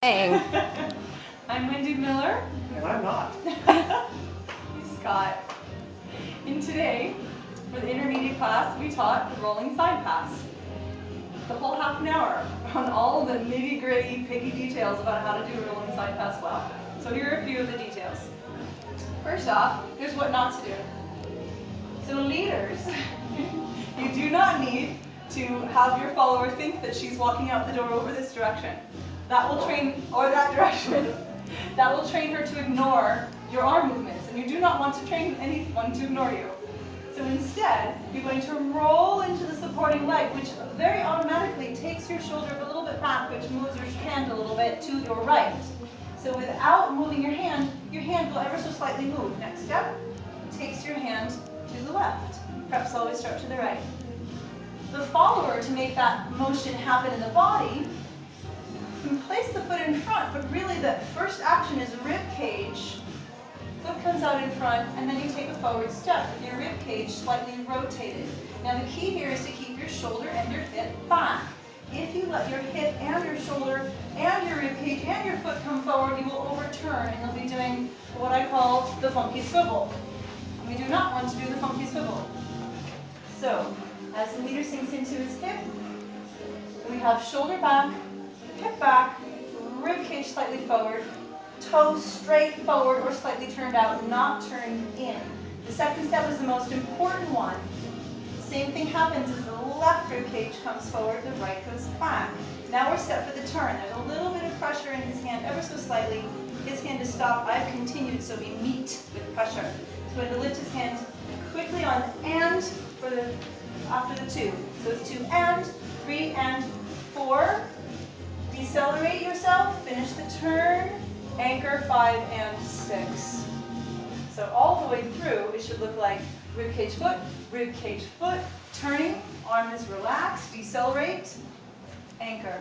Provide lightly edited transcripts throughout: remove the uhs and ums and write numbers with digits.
Saying. I'm Wendy Miller. And I'm not. Scott. And today, for the intermediate class, we taught the rolling side pass. The whole half an hour on all the nitty-gritty, picky details about how to do a rolling side pass well. So here are a few of the details. First off, here's what not to do. So leaders, you do not need to have your follower think that she's walking out the door over this direction. That will train, or that direction, that will train her to ignore your arm movements, and you do not want to train anyone to ignore you. So instead, you're going to roll into the supporting leg, which very automatically takes your shoulder a little bit back, which moves your hand a little bit to your right. So without moving your hand will ever so slightly move. Next step, takes your hand to the left. Preps always start to the right. The follower, to make that motion happen in the body, can place the foot in front, but really the first action is rib cage. Foot comes out in front, and then you take a forward step with your rib cage slightly rotated. Now the key here is to keep your shoulder and your hip back. If you let your hip and your shoulder and your rib cage and your foot come forward, you will overturn, and you'll be doing what I call the funky swivel. We do not want to do the funky swivel. So, as the leader sinks into his hip, we have shoulder back, hip back, rib cage slightly forward, toes straight forward or slightly turned out, not turned in. The second step is the most important one. Same thing happens as the left rib cage comes forward, the right goes back. Now we're set for the turn. There's a little bit of pressure in his hand, ever so slightly. His hand is stopped. I've continued, so we meet with pressure. So going to lift his hand quickly on and for the after the two. So it's 2 and, 3 and 4. Decelerate yourself, finish the turn, anchor 5 and 6. So all the way through, it should look like ribcage foot, turning, arm is relaxed, decelerate, anchor.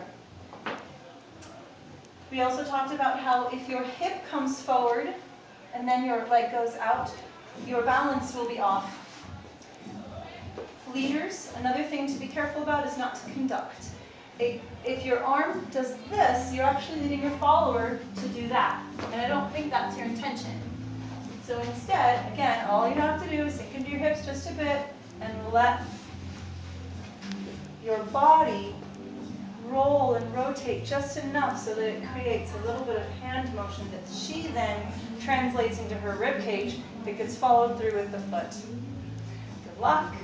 We also talked about how if your hip comes forward and then your leg goes out, your balance will be off. Leaders, another thing to be careful about is not to conduct. If your arm does this, you're actually leading your follower to do that. And I don't think that's your intention. So instead, again, all you have to do is sink into your hips just a bit and let your body roll and rotate just enough so that it creates a little bit of hand motion that she then translates into her rib cage that gets followed through with the foot. Good luck.